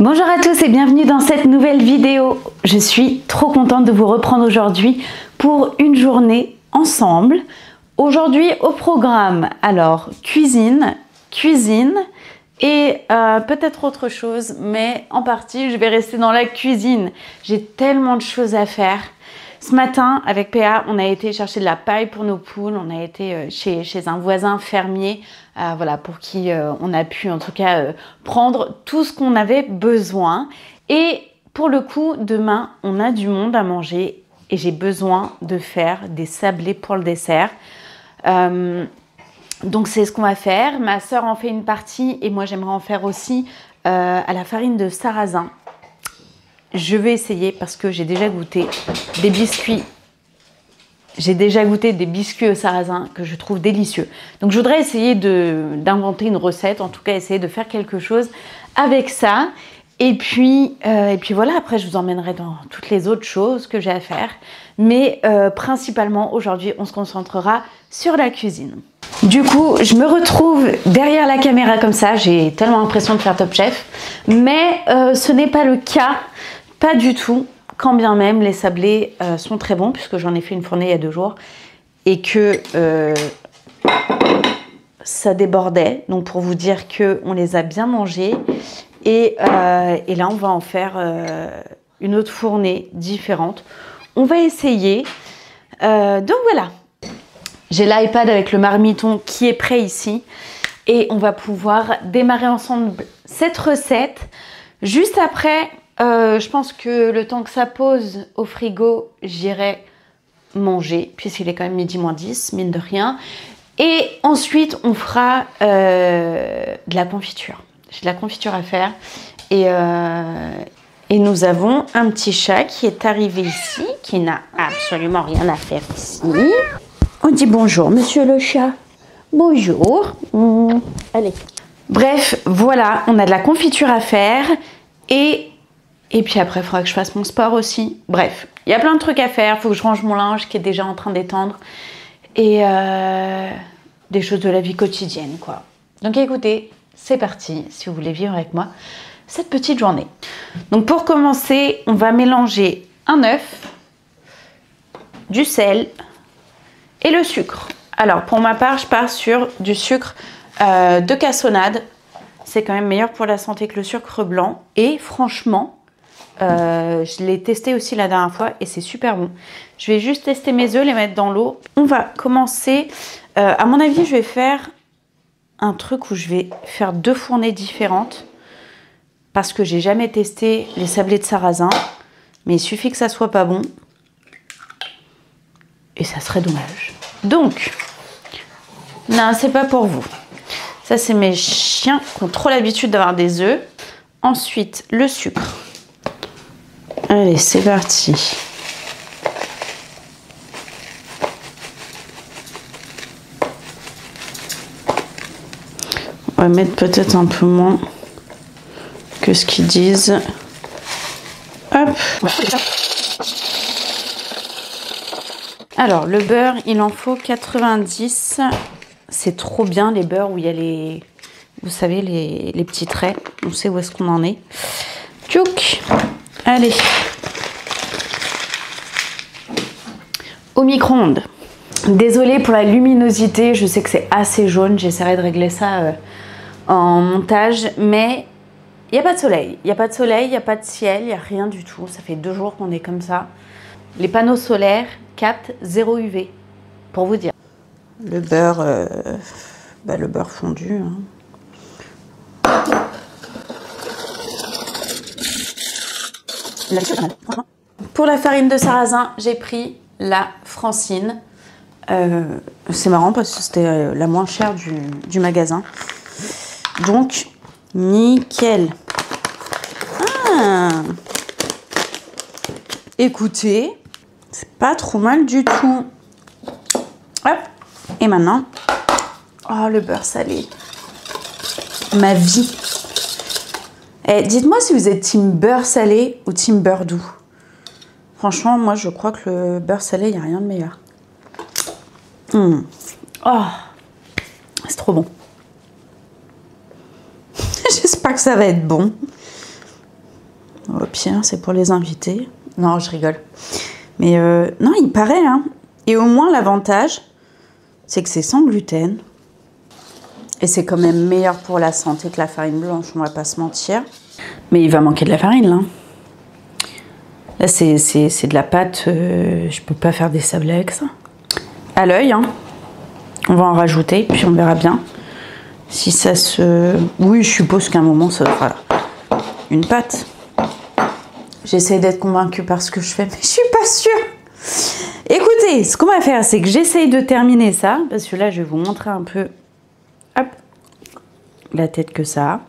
Bonjour à tous et bienvenue dans cette nouvelle vidéo. Je suis trop contente de vous reprendre aujourd'hui pour une journée ensemble. Aujourd'hui au programme, alors cuisine et peut-être autre chose, mais en partie je vais rester dans la cuisine. J'ai tellement de choses à faire. Ce matin, avec PA, on a été chercher de la paille pour nos poules. On a été chez un voisin fermier, voilà, pour qui on a pu en tout cas prendre tout ce qu'on avait besoin. Et pour le coup, demain, on a du monde à manger et j'ai besoin de faire des sablés pour le dessert. Donc c'est ce qu'on va faire. Ma soeur en fait une partie et moi j'aimerais en faire aussi à la farine de sarrasin. Je vais essayer parce que j'ai déjà goûté des biscuits. J'ai déjà goûté des biscuits au sarrasin que je trouve délicieux. Donc je voudrais essayer d'inventer une recette, en tout cas essayer de faire quelque chose avec ça. Et puis voilà, après je vous emmènerai dans toutes les autres choses que j'ai à faire. Mais principalement aujourd'hui, on se concentrera sur la cuisine. Du coup, je me retrouve derrière la caméra comme ça. J'ai tellement l'impression de faire Top Chef. Mais ce n'est pas le cas. Pas du tout, quand bien même les sablés sont très bons, puisque j'en ai fait une fournée il y a 2 jours, et que ça débordait. Donc pour vous dire qu'on les a bien mangés. Et là, on va en faire une autre fournée différente. On va essayer. Donc voilà, j'ai l'iPad avec le marmiton qui est prêt ici. Et on va pouvoir démarrer ensemble cette recette. Juste après... je pense que le temps que ça pose au frigo, j'irai manger, puisqu'il est quand même midi moins 10, mine de rien. Et ensuite, on fera de la confiture. J'ai de la confiture à faire. Et nous avons un petit chat qui est arrivé ici, qui n'a absolument rien à faire ici. On dit bonjour, monsieur le chat. Bonjour. Allez. Bref, voilà, on a de la confiture à faire. Et puis après, il faudra que je fasse mon sport aussi. Bref, il y a plein de trucs à faire. Il faut que je range mon linge qui est déjà en train d'étendre. Et des choses de la vie quotidienne, quoi. Donc écoutez, c'est parti, si vous voulez vivre avec moi cette petite journée. Donc pour commencer, on va mélanger un œuf, du sel et le sucre. Alors pour ma part, je pars sur du sucre de cassonade. C'est quand même meilleur pour la santé que le sucre blanc. Et franchement... je l'ai testé aussi la dernière fois et c'est super bon. Je vais juste tester mes œufs, les mettre dans l'eau. On va commencer. À mon avis, je vais faire un truc où je vais faire 2 fournées différentes parce que j'ai jamais testé les sablés de sarrasin. Mais il suffit que ça soit pas bon et ça serait dommage. Donc, non, c'est pas pour vous. Ça, c'est mes chiens qui ont trop l'habitude d'avoir des œufs. Ensuite, le sucre. Allez, c'est parti. On va mettre peut-être un peu moins que ce qu'ils disent. Hop. Alors, le beurre, il en faut 90. C'est trop bien, les beurres où il y a les... Vous savez, les petits traits. On sait où est-ce qu'on en est. Tchouk. Allez. Au micro-ondes. Désolée pour la luminosité, je sais que c'est assez jaune, j'essaierai de régler ça en montage, mais il n'y a pas de soleil. Il n'y a pas de soleil, il n'y a pas de ciel, il n'y a rien du tout. Ça fait 2 jours qu'on est comme ça. Les panneaux solaires captent 0 UV, pour vous dire. Le beurre, le beurre fondu. Hein. Pour la farine de sarrasin, j'ai pris la Francine. C'est marrant parce que c'était la moins chère du magasin. Donc, nickel. Ah. Écoutez, c'est pas trop mal du tout. Hop. Et maintenant, oh, le beurre salé. Ma vie. Eh, dites-moi si vous êtes team beurre salé ou team beurre doux. Franchement, moi, je crois que le beurre salé, il n'y a rien de meilleur. Oh, c'est trop bon. J'espère que ça va être bon. Au pire, c'est pour les invités. Non, je rigole. Mais non, il paraît, hein. Et au moins, l'avantage, c'est que c'est sans gluten. Et c'est quand même meilleur pour la santé que la farine blanche, on va pas se mentir. Mais il va manquer de la farine, là. Là, c'est de la pâte. Je peux pas faire des sablés avec ça. À l'œil, hein. On va en rajouter, puis on verra bien. Si ça se... Oui, je suppose qu'à un moment, ça fera une pâte. J'essaie d'être convaincue par ce que je fais, mais je suis pas sûre. Écoutez, ce qu'on va faire, c'est que j'essaye de terminer ça, parce que là, je vais vous montrer un peu, hop, la tête que ça a.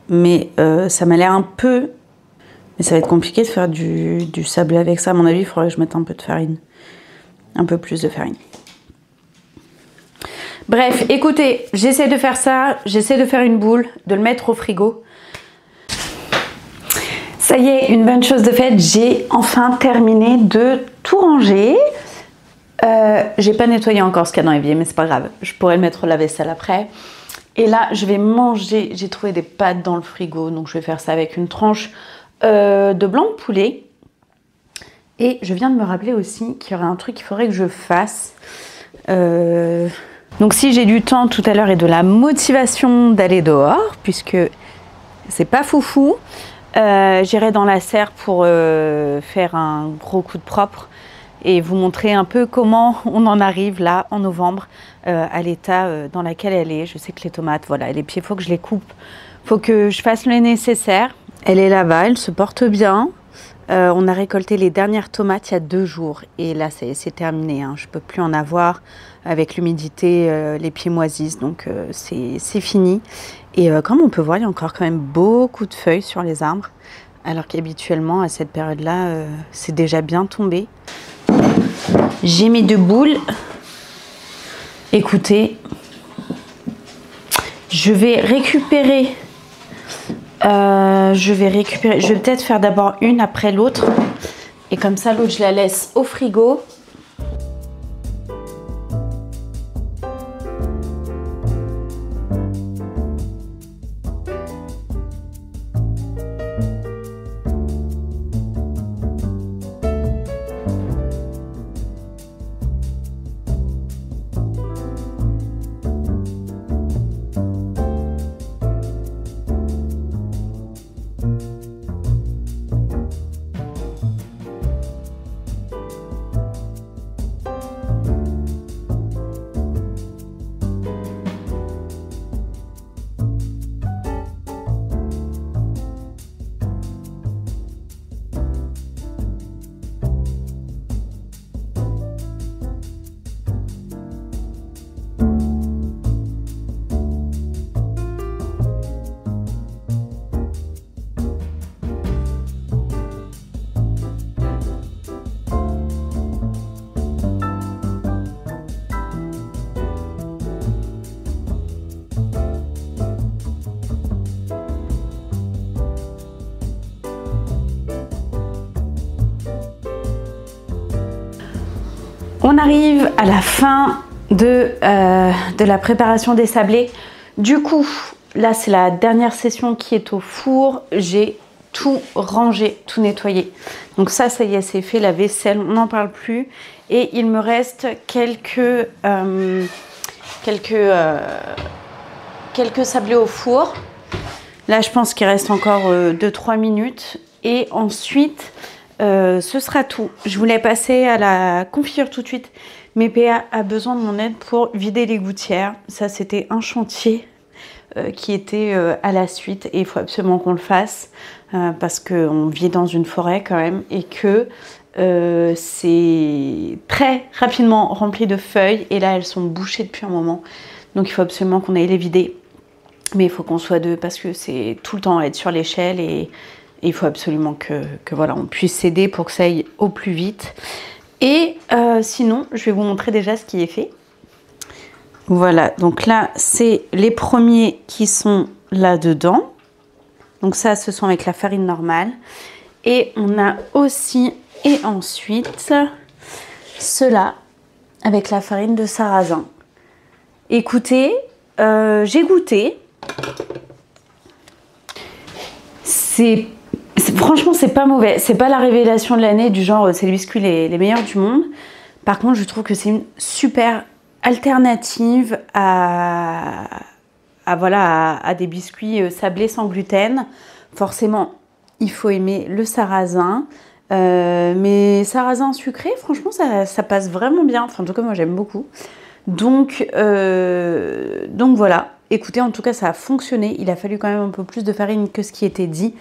Mais ça m'a l'air un peu... Mais ça va être compliqué de faire du sablé avec ça. À mon avis, il faudrait que je mette un peu de farine. Un peu plus de farine. Bref, écoutez, j'essaie de faire ça. J'essaie de faire une boule, de le mettre au frigo. Ça y est, une bonne chose de faite, j'ai enfin terminé de tout ranger. J'ai pas nettoyé encore ce qu'il y a dans l'évier, mais c'est pas grave. Je pourrais le mettre au lave-vaisselle après. Et là, je vais manger. J'ai trouvé des pâtes dans le frigo, donc je vais faire ça avec une tranche de blanc de poulet. Et je viens de me rappeler aussi qu'il y aurait un truc qu'il faudrait que je fasse. Donc si j'ai du temps tout à l'heure et de la motivation d'aller dehors, puisque c'est pas foufou, j'irai dans la serre pour faire un gros coup de propre et vous montrer un peu comment on en arrive là en novembre à l'état dans lequel elle est. Je sais que les tomates, voilà, les pieds, il faut que je les coupe, il faut que je fasse le nécessaire. Elle est là-bas, elle se porte bien. On a récolté les dernières tomates il y a 2 jours et là c'est terminé, hein. Je ne peux plus en avoir avec l'humidité, les pieds moisissent, donc c'est fini. Et comme on peut voir, il y a encore quand même beaucoup de feuilles sur les arbres, alors qu'habituellement à cette période-là, c'est déjà bien tombé. J'ai mis 2 boules. Écoutez, je vais récupérer... je vais peut-être faire d'abord une après l'autre et comme ça l'autre je la laisse au frigo. On arrive à la fin de la préparation des sablés. Du coup, là c'est la dernière session qui est au four. J'ai tout rangé, tout nettoyé. Donc ça y est, c'est fait. La vaisselle, on n'en parle plus. Et il me reste quelques sablés au four. Là, je pense qu'il reste encore 2-3 minutes. Et ensuite... ce sera tout. Je voulais passer à la confiture tout de suite, mais PA a besoin de mon aide pour vider les gouttières. Ça, c'était un chantier qui était à la suite et il faut absolument qu'on le fasse parce qu'on vit dans une forêt quand même et que c'est très rapidement rempli de feuilles et là, elles sont bouchées depuis un moment. Donc, il faut absolument qu'on aille les vider. Mais il faut qu'on soit 2 parce que c'est tout le temps être sur l'échelle et il faut absolument que voilà, on puisse s'aider pour que ça aille au plus vite. Et sinon, je vais vous montrer déjà ce qui est fait. Voilà, donc là, c'est les premiers qui sont là-dedans. Donc ça, ce sont avec la farine normale. Et on a aussi, et ensuite, ceux-là avec la farine de sarrasin. Écoutez, j'ai goûté. franchement, c'est pas mauvais. C'est pas la révélation de l'année du genre c'est les biscuits les meilleurs du monde. Par contre, je trouve que c'est une super alternative à des biscuits sablés sans gluten. Forcément, il faut aimer le sarrasin. Mais sarrasin sucré, franchement, ça passe vraiment bien. Enfin, en tout cas, moi, j'aime beaucoup. Donc voilà. Écoutez, en tout cas, ça a fonctionné. Il a fallu quand même un peu plus de farine que ce qui était dit.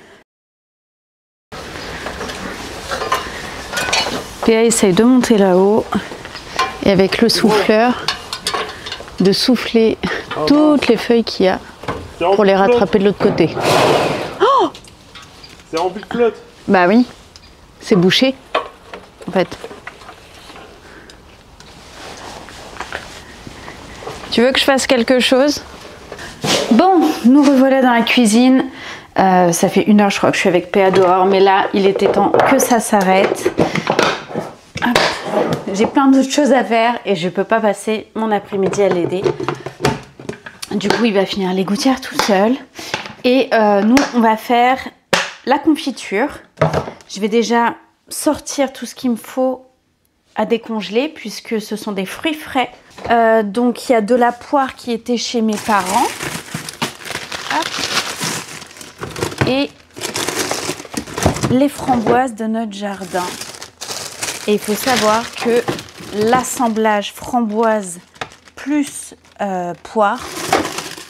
Péa essaye de monter là-haut et avec le souffleur de souffler toutes les feuilles qu'il y a pour les rattraper de l'autre côté. Oh! C'est rempli de flotte. Bah oui, c'est bouché en fait. Tu veux que je fasse quelque chose? Bon, nous revoilà dans la cuisine. Ça fait 1 heure, je crois, que je suis avec Péa dehors, mais là, il était temps que ça s'arrête. J'ai plein d'autres choses à faire et je peux pas passer mon après-midi à l'aider. Du coup, il va finir les gouttières tout seul. Et nous, on va faire la confiture. Je vais déjà sortir tout ce qu'il me faut à décongeler puisque ce sont des fruits frais. Donc, il y a de la poire qui était chez mes parents. Hop. Et les framboises de notre jardin. Et il faut savoir que l'assemblage framboise plus poire,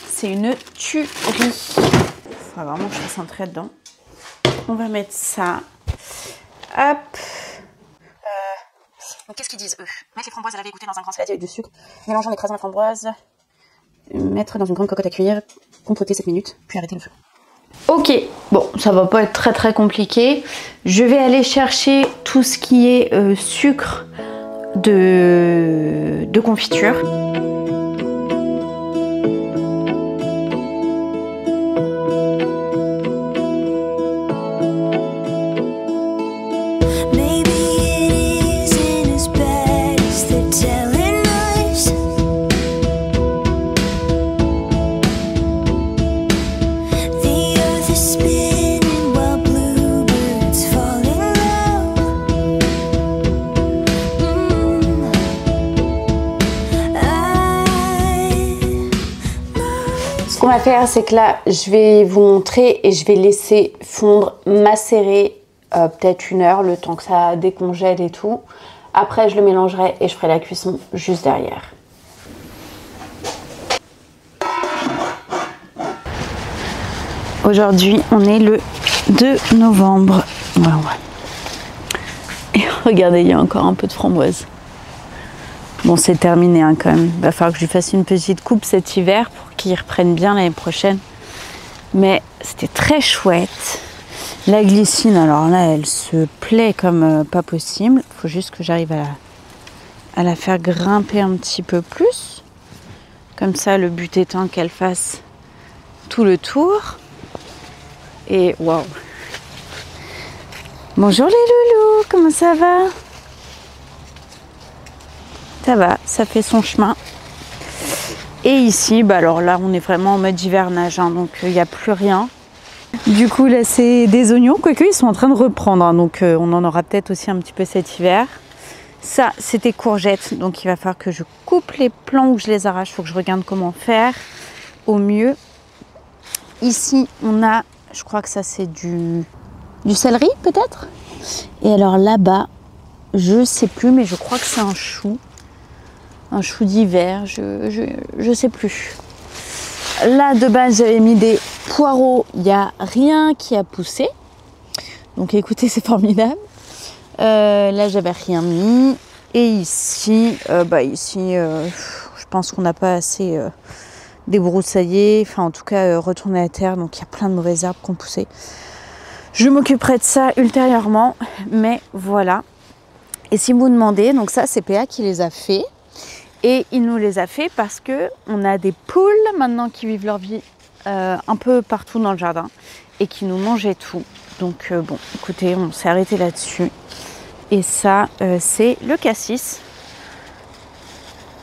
c'est une tuerie. Il faut vraiment que je fasse entrer dedans. On va mettre ça. Hop. Donc qu'est-ce qu'ils disent eux? Mettre les framboises à laver égoutter dans un grand saladier avec du sucre. Mélangeant en écrasant les framboises. Mettre dans une grande cocotte à cuire. Compoter 7 minutes. Puis arrêter le feu. Ok, bon, ça va pas être très compliqué. Je vais aller chercher tout ce qui est sucre de confiture. Ce qu'on va faire, c'est que là, je vais vous montrer et je vais laisser fondre, macérer peut-être 1 heure, le temps que ça décongèle et tout. Après, je le mélangerai et je ferai la cuisson juste derrière. Aujourd'hui, on est le 2 novembre. Ouais. Et regardez, il y a encore un peu de framboise. Bon, c'est terminé hein, quand même. Il va falloir que je lui fasse une petite coupe cet hiver pour qu'il reprenne bien l'année prochaine. Mais c'était très chouette. La glycine, alors là, elle se plaît comme pas possible. Il faut juste que j'arrive à la faire grimper un petit peu plus. Comme ça, le but étant qu'elle fasse tout le tour. Et waouh! Bonjour les loulous, comment ça va? Ça va, ça fait son chemin. Et ici, bah alors là, on est vraiment en mode hivernage, hein, donc il n'y a plus rien. Du coup, là, c'est des oignons, quoique ils sont en train de reprendre, hein, donc on en aura peut-être aussi un petit peu cet hiver. Ça, c'était courgettes, donc il va falloir que je coupe les plants ou que je les arrache. Il faut que je regarde comment faire au mieux. Ici, on a, je crois que ça, c'est du céleri, peut-être. Et alors là-bas, je sais plus, mais je crois que c'est un chou. Un chou d'hiver, je sais plus. Là, de base, j'avais mis des poireaux. Il n'y a rien qui a poussé. Donc, écoutez, c'est formidable. Là, j'avais rien mis. Et ici, je pense qu'on n'a pas assez débroussaillé. Enfin, en tout cas, retourné à terre. Donc, il y a plein de mauvaises herbes qui ont poussé. Je m'occuperai de ça ultérieurement. Mais voilà. Et si vous vous demandez, donc ça, c'est Péa qui les a fait. Et il nous les a fait parce que on a des poules maintenant qui vivent leur vie un peu partout dans le jardin et qui nous mangeaient tout. Donc bon, écoutez, on s'est arrêté là-dessus. Et ça, c'est le cassis.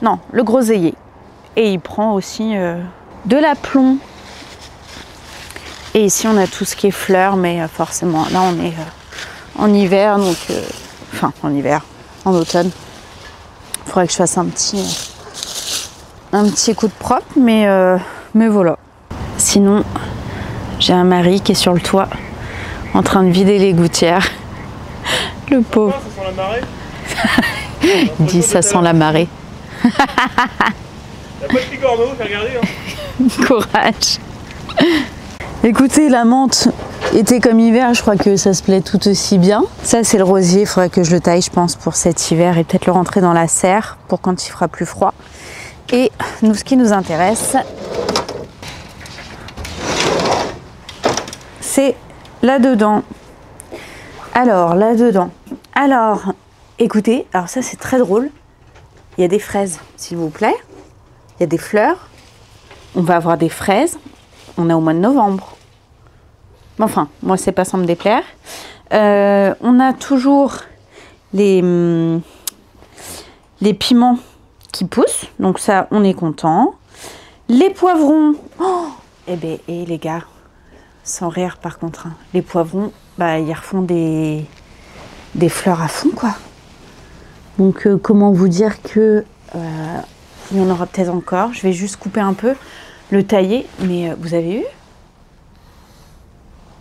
Non, le groseillier. Et il prend aussi de l'aplomb. Et ici, on a tout ce qui est fleurs, mais forcément, là, on est en hiver, donc... enfin, en hiver, en automne. Il faudrait que je fasse un petit coup de propre, mais voilà. Sinon, j'ai un mari qui est sur le toit, en train de vider les gouttières. Le pauvre. Ça sent la marée. Il dit ça sent la marée. Y'a pas de pigorneau, t'as regardé hein. Courage. Écoutez, la menthe, été comme hiver, je crois que ça se plaît tout aussi bien. Ça, c'est le rosier, il faudrait que je le taille, je pense, pour cet hiver et peut-être le rentrer dans la serre pour quand il fera plus froid. Et nous, ce qui nous intéresse, c'est là-dedans. Alors, là-dedans. Alors, écoutez, alors ça, c'est très drôle. Il y a des fraises, s'il vous plaît. Il y a des fleurs. On va avoir des fraises. On est au mois de novembre. Enfin, moi, c'est pas sans me déplaire. On a toujours les piments qui poussent. Donc ça, on est content. Les poivrons. Oh, eh ben, et les gars, sans rire par contre, hein, les poivrons, bah, ils refont des fleurs à fond, quoi. Donc, comment vous dire que il y en aura peut-être encore. Je vais juste couper un peu, le tailler. Mais vous avez vu?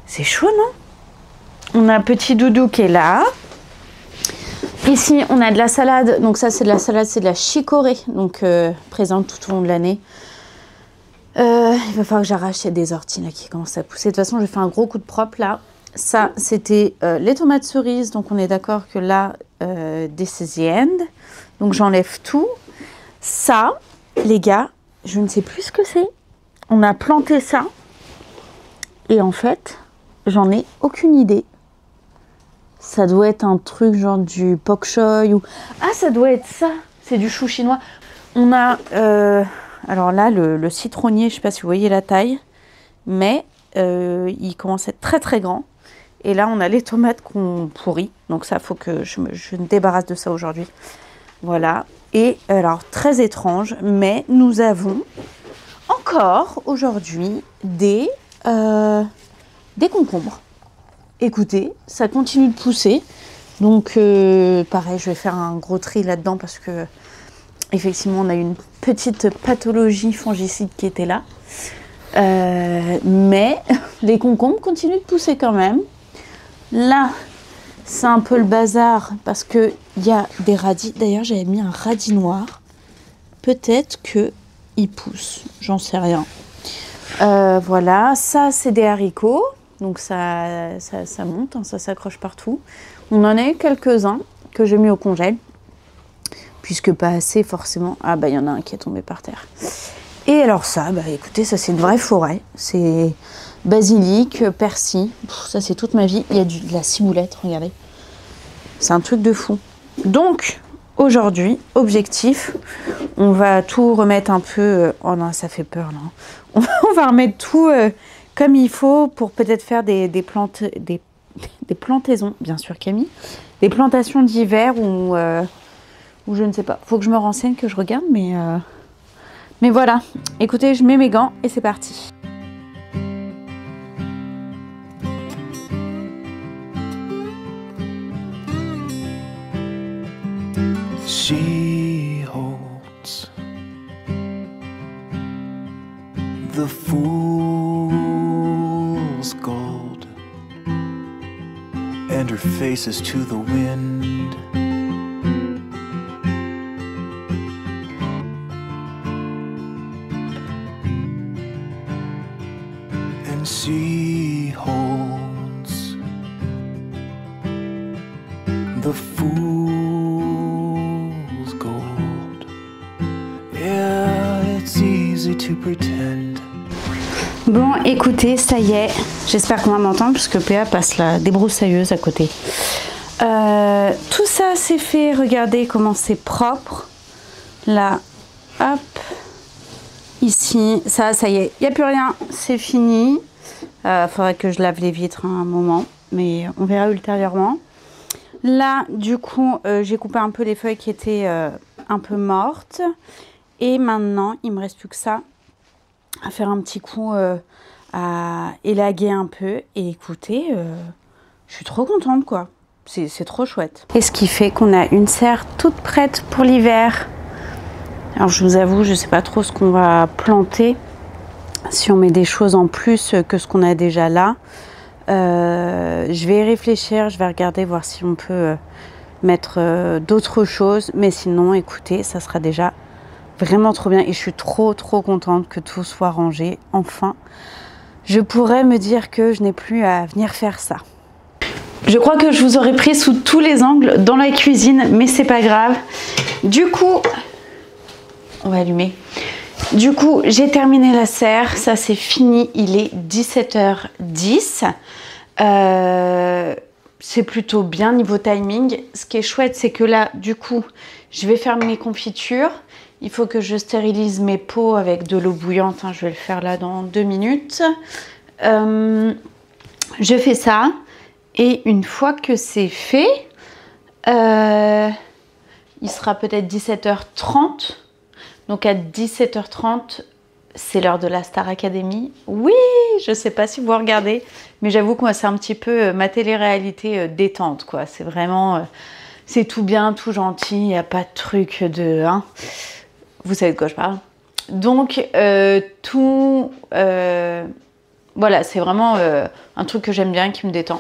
C'est chaud, non? On a un petit doudou qui est là. Ici, on a de la salade. Donc ça, c'est de la salade, c'est de la chicorée. Donc, présente tout au long de l'année. Il va falloir que j'arrache. Il y a des orties là qui commencent à pousser. De toute façon, je vais faire un gros coup de propre là. Ça, c'était les tomates cerises. Donc, on est d'accord que là, this is the end. Donc, j'enlève tout. Ça, les gars, je ne sais plus ce que c'est. On a planté ça. Et en fait, j'en ai aucune idée. Ça doit être un truc genre du pok choy ou... Ah, ça doit être ça. C'est du chou chinois. On a... alors là, le citronnier, je ne sais pas si vous voyez la taille. Mais il commence à être très très grand. Et là, on a les tomates qu'on pourrit. Donc ça, il faut que je me débarrasse de ça aujourd'hui. Voilà. Et alors, très étrange, mais nous avons encore aujourd'hui des concombres. Écoutez, ça continue de pousser. Donc, pareil, je vais faire un gros tri là-dedans parce que, effectivement, on a une petite pathologie fongicide qui était là. Mais les concombres continuent de pousser quand même. Là, c'est un peu le bazar parce qu'il y a des radis. D'ailleurs, j'avais mis un radis noir. Peut-être qu'il pousse, j'en sais rien. Voilà, ça, c'est des haricots. Donc, ça monte, hein, ça s'accroche partout. On en a eu quelques-uns que j'ai mis au congèle. Puisque pas assez, forcément. Ah, bah, il y en a un qui est tombé par terre. Et alors ça, bah écoutez, ça c'est une vraie forêt. C'est basilic, persil. Pff, ça c'est toute ma vie. Il y a de la ciboulette, regardez. C'est un truc de fou. Donc, aujourd'hui, objectif, on va tout remettre un peu... oh non, ça fait peur, là. On va remettre tout comme il faut pour peut-être faire des plantaisons, bien sûr Camille. Des plantations d'hiver ou je ne sais pas. Faut que je me renseigne, que je regarde, mais voilà, écoutez, je mets mes gants et c'est parti. She holds the fool's gold, and her face is to the wind. She holds the fool's gold. Yeah, it's easy to pretend. Bon, écoutez, ça y est. J'espère qu'on va m'entendre parce que PA passe la débroussailleuse à côté. Tout ça c'est fait. Regardez comment c'est propre. Là, hop. Ici, ça y est. Il n'y a plus rien. C'est fini. Faudrait que je lave les vitres un moment, mais on verra ultérieurement. Là, du coup, j'ai coupé un peu les feuilles qui étaient un peu mortes. Et maintenant, il me reste plus que ça à faire un petit coup à élaguer un peu. Et écoutez, je suis trop contente quoi. C'est trop chouette. Et ce qui fait qu'on a une serre toute prête pour l'hiver. Alors je vous avoue, je ne sais pas trop ce qu'on va planter. Si on met des choses en plus que ce qu'on a déjà là. Je vais y réfléchir, je vais regarder, voir si on peut mettre d'autres choses. Mais sinon, écoutez, ça sera déjà vraiment trop bien. Et je suis trop contente que tout soit rangé. Enfin, je pourrais me dire que je n'ai plus à venir faire ça. Je crois que je vous aurais pris sous tous les angles dans la cuisine, mais c'est pas grave. Du coup, on va allumer. Du coup, j'ai terminé la serre, ça c'est fini, il est 17h10. C'est plutôt bien niveau timing. Ce qui est chouette, c'est que là, du coup, je vais faire mes confitures. Il faut que je stérilise mes pots avec de l'eau bouillante. Je vais le faire là dans 2 minutes. Je fais ça. Et une fois que c'est fait, il sera peut-être 17h30. Donc à 17h30, c'est l'heure de la Star Academy. Oui, je ne sais pas si vous regardez, mais j'avoue que moi, c'est un petit peu ma télé-réalité détente, quoi. C'est vraiment, c'est tout bien, tout gentil, il n'y a pas de truc de... Hein. Vous savez de quoi je parle. Donc, voilà, c'est vraiment un truc que j'aime bien, qui me détend.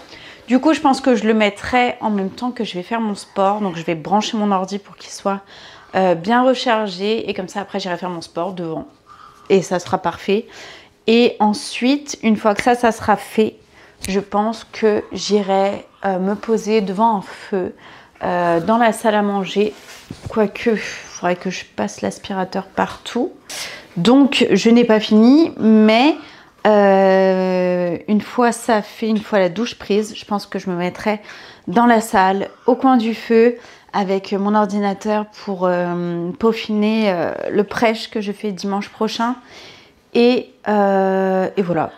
Du coup, je pense que je le mettrai en même temps que je vais faire mon sport. Donc, je vais brancher mon ordi pour qu'il soit bien rechargé. Et comme ça, après, j'irai faire mon sport devant. Et ça sera parfait. Et ensuite, une fois que ça sera fait, je pense que j'irai me poser devant un feu dans la salle à manger. Quoique, il faudrait que je passe l'aspirateur partout. Donc, je n'ai pas fini, mais... une fois ça fait, une fois la douche prise, je pense que je me mettrai dans la salle, au coin du feu, avec mon ordinateur pour peaufiner le prêche que je fais dimanche prochain. Et voilà.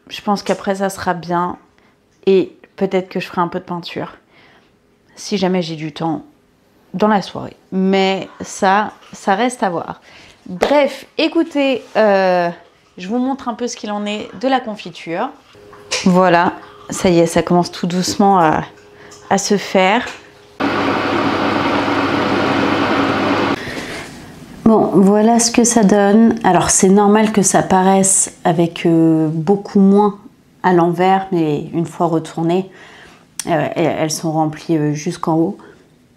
Je pense qu'après ça sera bien. Et peut-être que je ferai un peu de peinture. Si jamais j'ai du temps dans la soirée. Mais ça reste à voir. Bref, écoutez... je vous montre un peu ce qu'il en est de la confiture. Voilà, ça y est, ça commence tout doucement à se faire. Bon, voilà ce que ça donne. Alors, c'est normal que ça paraisse avec beaucoup moins à l'envers, mais une fois retournées, elles sont remplies jusqu'en haut.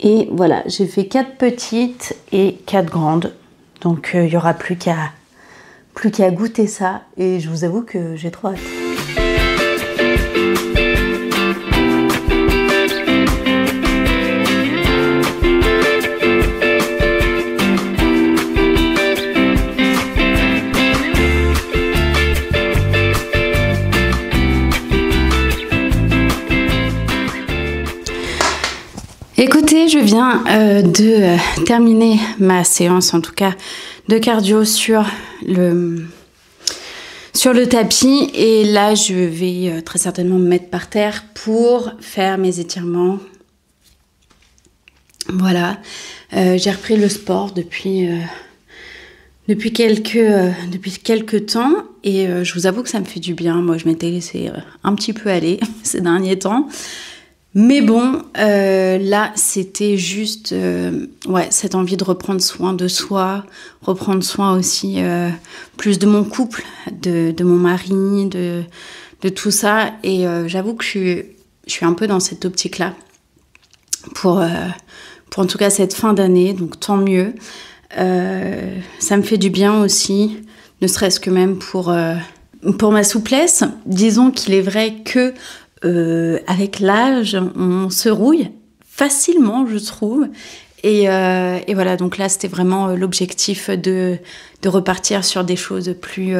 Et voilà, j'ai fait 4 petites et 4 grandes. Donc, il n'y aura plus qu'à goûter ça, et je vous avoue que j'ai trop hâte. Écoutez, je viens de terminer ma séance, en tout cas de cardio sur le tapis, et là je vais très certainement me mettre par terre pour faire mes étirements. Voilà, j'ai repris le sport depuis quelques temps, et je vous avoue que ça me fait du bien. Moi je m'étais laissée un petit peu aller ces derniers temps. Mais bon, là, c'était juste cette envie de reprendre soin de soi, reprendre soin aussi plus de mon couple, de mon mari, de tout ça. Et j'avoue que je suis un peu dans cette optique-là pour en tout cas cette fin d'année, donc tant mieux. Ça me fait du bien aussi, ne serait-ce que même pour ma souplesse. Disons qu'il est vrai que avec l'âge, on se rouille facilement, je trouve. Et voilà, donc là, c'était vraiment l'objectif de repartir sur des choses plus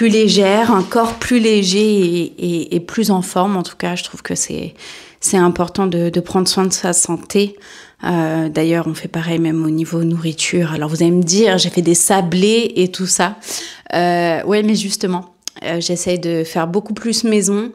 légères, un corps plus léger et plus en forme. En tout cas, je trouve que c'est important de prendre soin de sa santé. D'ailleurs, on fait pareil même au niveau nourriture. Alors, vous allez me dire, j'ai fait des sablés et tout ça. Ouais, mais justement, j'essaye de faire beaucoup plus maison.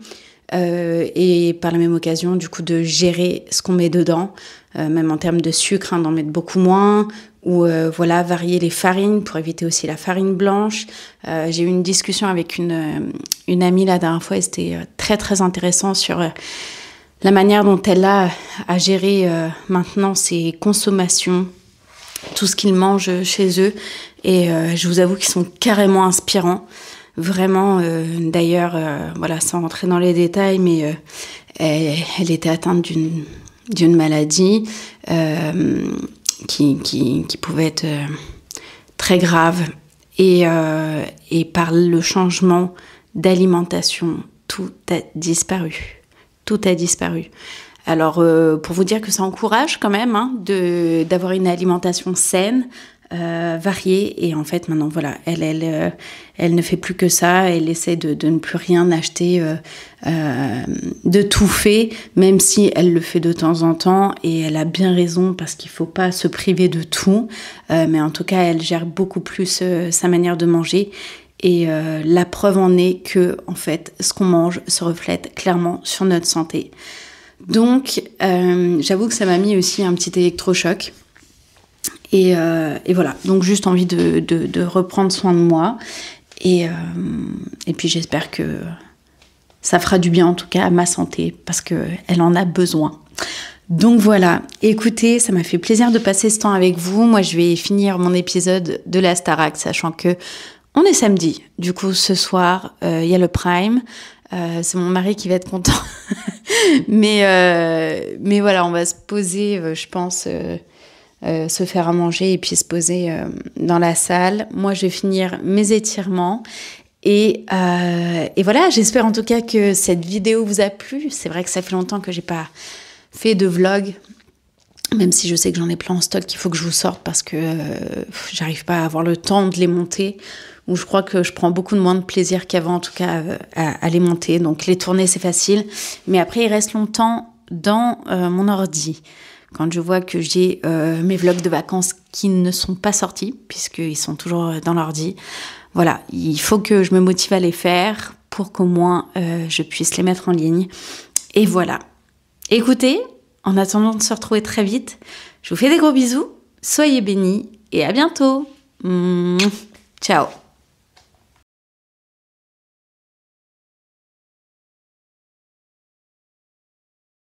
Et par la même occasion, du coup, de gérer ce qu'on met dedans. même en termes de sucre, d'en mettre beaucoup moins, ou voilà, varier les farines pour éviter aussi la farine blanche. J'ai eu une discussion avec une amie la dernière fois et c'était très très intéressant sur la manière dont elle a à gérer maintenant ses consommations, tout ce qu'ils mangent chez eux. Et je vous avoue qu'ils sont carrément inspirants. Vraiment, d'ailleurs, voilà, sans rentrer dans les détails, mais elle était atteinte d'une maladie qui pouvait être très grave. Et par le changement d'alimentation, tout a disparu. Tout a disparu. Alors, pour vous dire que ça encourage quand même d'avoir une alimentation saine, variée. Et en fait, maintenant, voilà, elle ne fait plus que ça. Elle essaie de ne plus rien acheter de tout fait, même si elle le fait de temps en temps. Et elle a bien raison parce qu'il ne faut pas se priver de tout. Mais en tout cas, elle gère beaucoup plus sa manière de manger. Et la preuve en est que, en fait, ce qu'on mange se reflète clairement sur notre santé. Donc, j'avoue que ça m'a mis aussi un petit électrochoc. Et voilà, donc juste envie de reprendre soin de moi. Et puis j'espère que ça fera du bien, en tout cas, à ma santé, parce qu'elle en a besoin. Donc voilà, écoutez, ça m'a fait plaisir de passer ce temps avec vous. Moi, je vais finir mon épisode de la Starac, sachant que on est samedi. Du coup, ce soir, il y a le Prime. C'est mon mari qui va être content. mais voilà, on va se poser, je pense, se faire à manger et puis se poser dans la salle. Moi, je vais finir mes étirements. Et voilà, j'espère en tout cas que cette vidéo vous a plu. C'est vrai que ça fait longtemps que j'ai pas fait de vlog. Même si je sais que j'en ai plein en stock qu'il faut que je vous sorte parce que j'arrive pas à avoir le temps de les monter. Ou je crois que je prends beaucoup moins de plaisir qu'avant, en tout cas, à les monter. Donc les tourner, c'est facile. Mais après, il reste longtemps dans mon ordi. Quand je vois que j'ai mes vlogs de vacances qui ne sont pas sortis, puisqu'ils sont toujours dans l'ordi. Voilà, il faut que je me motive à les faire pour qu'au moins je puisse les mettre en ligne. Et voilà. Écoutez, en attendant de se retrouver très vite, je vous fais des gros bisous, soyez bénis et à bientôt. Ciao.